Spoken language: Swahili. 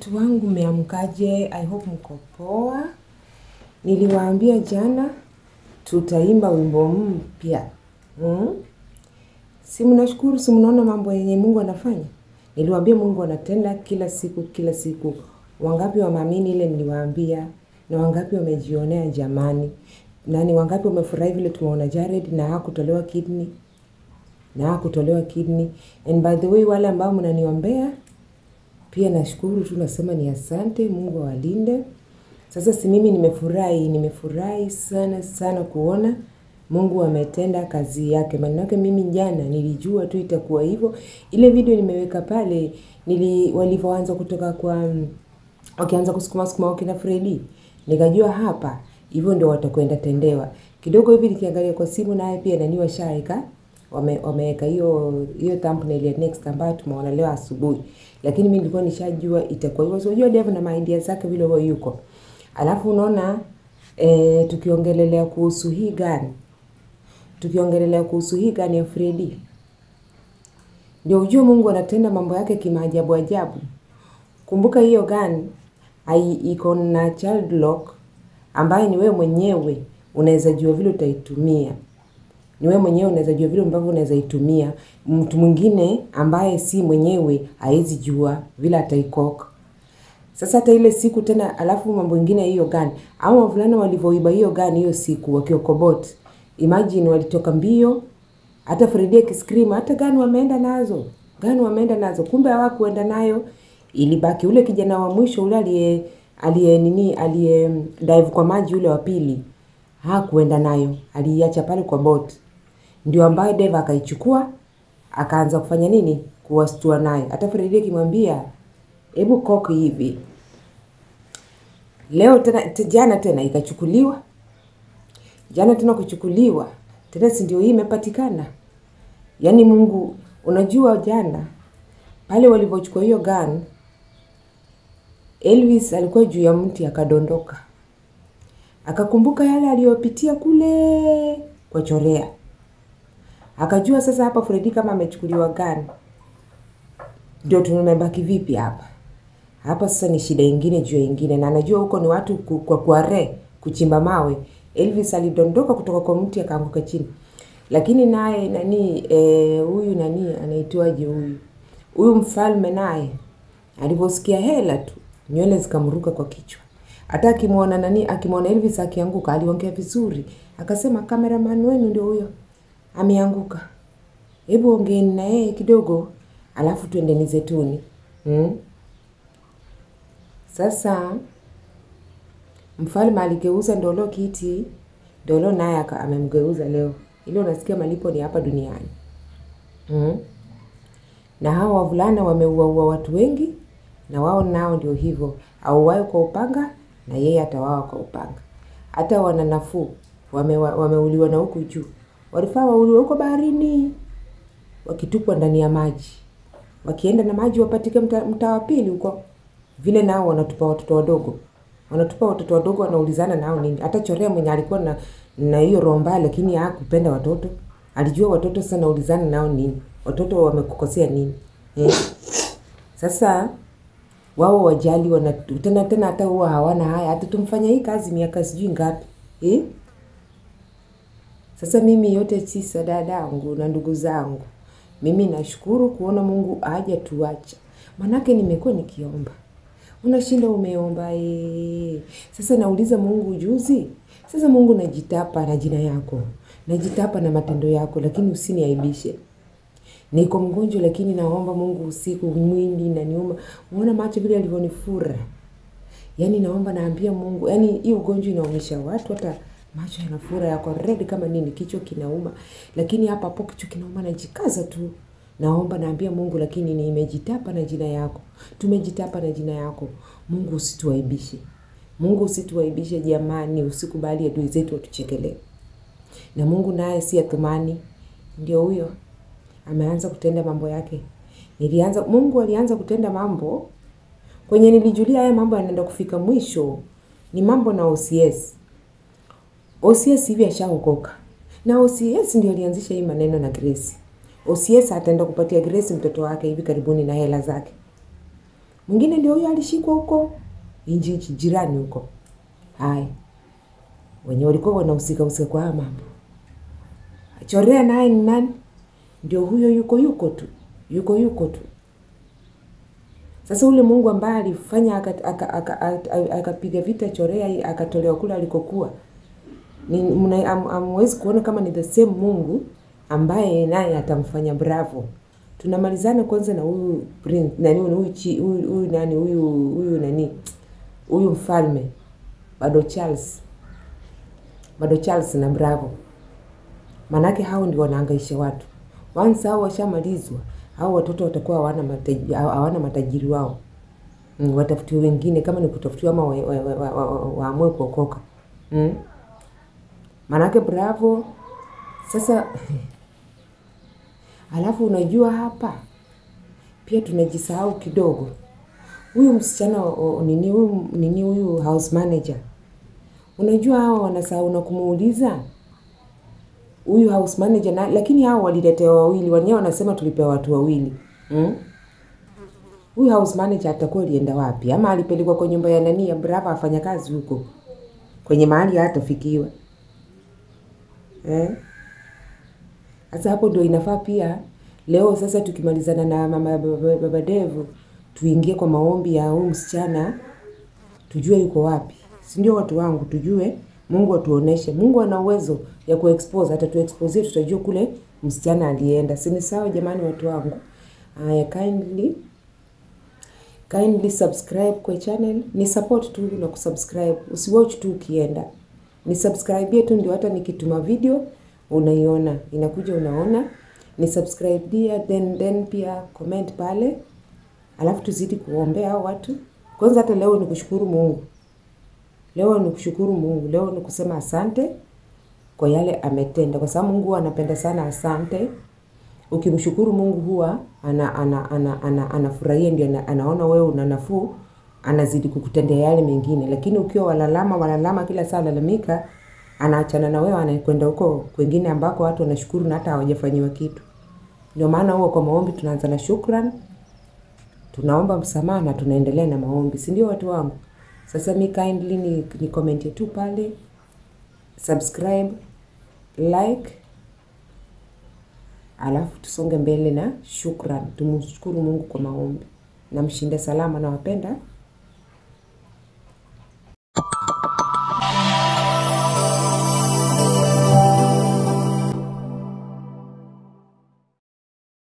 Watu wangu mmeamkaje? I hope mko poa. Niliwaambia jana tutaimba wimbo mpya. Si mnashukuru, si mnaona mambo yenye Mungu anafanya? Niliwaambia Mungu anatenda kila siku. Wangapi wameamini ile niliwaambia? Na wangapi wamejionea jamani? Na ni wangapi wamefurahi vile tumeona Jared na hakutolewa kidney? And by the way, wale ambao mnaniombea pia nashukuru tu, nasema ni asante, Mungu awalinde. Sasa si mimi nimefurahi sana kuona Mungu ametenda kazi yake. Maana mimi jana nilijua tu itakuwa hivyo. Ile video nimeweka pale walivyoanza kutoka kwa wakianza kusukuma wakina Freddy. Nikajua hapa hivyo ndio watakwenda tendewa. Kidogo hivi nikiangalia kwa simu naye pia nani washaeka wameweka hiyo thumbnail ya next ambayo tumeona leo asubuhi. Lakini mimi nilikuwa nishajua itakuwa hivyo. So unajua Dave na idea zake vile wao yuko. Alafu unaona tukiongelelea kuhusu hii gani ya Freddy. Ndio ujue Mungu anatenda mambo yake kimaajabu ajabu. Kumbuka hiyo gani iko na child lock ambaye ni wewe mwenyewe unaweza jua vile utaitumia. Ni wewe mwenyewe unaweza jua vile ambavyo unaweza itumia. Mtu mwingine ambaye si mwenyewe haezi jua vile ataikoka. Sasa hata ile siku tena alafu mambo mengine hiyo gani. Au wavulana walivyoiba hiyo gani hiyo siku wakiokobot. Imagine walitoka mbio, hata Freddy akiscream, hata gani wameenda nazo. Kumbe hawakuenda nayo, ilibaki ule kijana wa mwisho ule aliye dive kwa maji ule wa pili. Hakuenda nayo, aliacha pale kwa boat. Ndio ambaye Dave akaichukua, akaanza kufanya nini? Kuwastua naye. Hata Freddy akimwambia, "Hebu koki hivi." Leo tena jana tena ikachukuliwa. Jana tena kuchukuliwa. Tena si ndio hii imepatikana. Yaani Mungu, unajua jana pale walipochukua hiyo gun, Elvis alikuwa juu ya mti akadondoka. Akakumbuka yale aliyopitia kule kwa Chorea. Akajua sasa hapa Freddy kama amechukuliwa gun, ndio tumebaki vipi hapa? Hapa sasa ni shida nyingine juu ya nyingine, na anajua huko ni watu kuchimba mawe. Elvis alidondoka kutoka kwa mti akaanguka chini. Lakini naye huyu anaitwaje huyu? Huyu mfalme naye aliposikia hela tu, nywele zikamruka kwa kichwa. Hata akimwona Elvis akianguka aliongea vizuri. Akasema cameraman wenu ndio huyo ameanguka. Hebu ongeeni na yeye kidogo alafu tuendeni zetuni. Sasa mfalme aligeuza Ndolo kiti, Ndolo naye amemgeuza leo. Ile unasikia malipo ni hapa duniani. Na hao wavulana wameua watu wengi, na wao nao ndio hivyo. Auaye kwa upanga na yeye atauawa kwa upanga. Hata wana nafuu wameuliwa na huku juu. Walifaa wauliwe huko baharini, wakitupwa ndani ya maji. Wakienda na maji wapatike mtaa wa pili huko. Vile nao wanatupa watoto wadogo, wanaulizana nao nini. Hata Chorea mwenye alikuwa na hiyo romba lakini hakupenda watoto. Alijua watoto sana, ulizana nao nini. Watoto wamekukosea nini? Sasa wao wajali tena hata huwa hawana haya. Hata tumfanya hii kazi miaka sijui ngapi. Sasa mimi yote tisa dadangu na ndugu zangu, mimi nashukuru kuona Mungu haja tuacha. Manake nimekuwa nikiomba. Unashinda umeomba Sasa nauliza Mungu juzi. Sasa Mungu najitapa na jina yako. Najitapa na matendo yako, lakini usiniaibishe. Niko mgonjwa lakini naomba Mungu usiku mwingi na niuma. Unaona macho vile yalivyonifura. Yaani naomba naambia Mungu, yaani hii ugonjwa inaumisha watu, hata macho yanafura yako red kama nini, kichwa kinauma. Lakini hapa hapo kichwa kinauma najikaza tu. Naomba naambia Mungu, lakini nimejitapa na jina yako. Tumejitapa na jina yako. Mungu usituaibishe. Mungu usituaibishe jamani, usikubali adui zetu watuchekelee. Na Mungu naye si atumani. Ndio huyo ameanza kutenda mambo yake. Mungu alianza kutenda mambo kwenye nilijulia haya mambo yanaenda kufika mwisho. Ni mambo na OCS. OCS hivi ashaokoka. Na OCS ndio alianzisha hii maneno na Grace. OCS ataenda kupatia Grace mtoto wake hivi karibuni na hela zake. Mwingine ndio huyo alishikwa huko inji jirani huko. Hai. Wenye walikuwa wanahusika kwa mambo. Chorea naye ni nani? Ndio huyo yuko tu. Sasa ule Mungu ambaye alifanya akapiga vita Chorea akatolewa kule alikokuwa. Hamwezi kuona kama ni the same Mungu ambaye naye atamfanya Bravo. Tunamalizana kwanza na huyu prince huyu mfalme bado Charles na Bravo. Manake hao ndio wanahangaisha watu. Once hao washamalizwa, hao watoto watakuwa hawana matajiri wao. Watafutiwe wengine kama ni kutafutiwa ama waamue kuokoka. Manake Bravo sasa alafu unajua hapa pia tunajisahau kidogo. Huyu msichana huyu house manager. Unajua hao wanasahau na kumuuliza huyu house manager lakini hao waliletewa wawili, wenyewe wanasema tulipewa watu wawili. Huyu house manager atakuwa alienda wapi? Ama alipelekwa kwa nyumba ya nani ya Bravo afanya kazi huko? Kwenye mahali hatafikiwa. Sasa hapo ndio inafaa pia leo sasa tukimalizana na mama baba Devu tuingie kwa maombi ya huyu msichana tujue yuko wapi. Si ndio watu wangu, tujue Mungu atuoneshe. Mungu ana uwezo ya kuexpose, hata tuexpose tutajua kule msichana alienda. Si ni sawa jamani watu wangu? Kindly subscribe kwa channel. Ni support tu na kusubscribe. Usiwatch tu ukienda. Ni subscribe tu ndio hata nikituma video unaiona. Inakuja unaona. Ni subscribe dia then pia comment pale. Alafu tuzidi kuombea hao watu. Kwanza hata leo ni kushukuru Mungu. Leo ni kusema asante kwa yale ametenda. Kwa sababu Mungu anapenda sana asante. Ukimshukuru Mungu huwa anafurahia, ndio anaona wewe una nafuu, anazidi kukutendea yale mengine. Lakini ukiwa walalama kila saa lalamika, anaachana na wewe, anakwenda huko kwingine ambako watu wanashukuru na hata hawajafanyiwa kitu. Ndio maana huwa kwa maombi tunaanza na shukrani, tunaomba msamaha na tunaendelea na maombi. Si ndio watu wangu? Sasa kindly ni comment tu pale, subscribe, like, alafu tusonge mbele na shukrani. Tumshukuru Mungu kwa maombi. Na mshinde salama, na wapenda.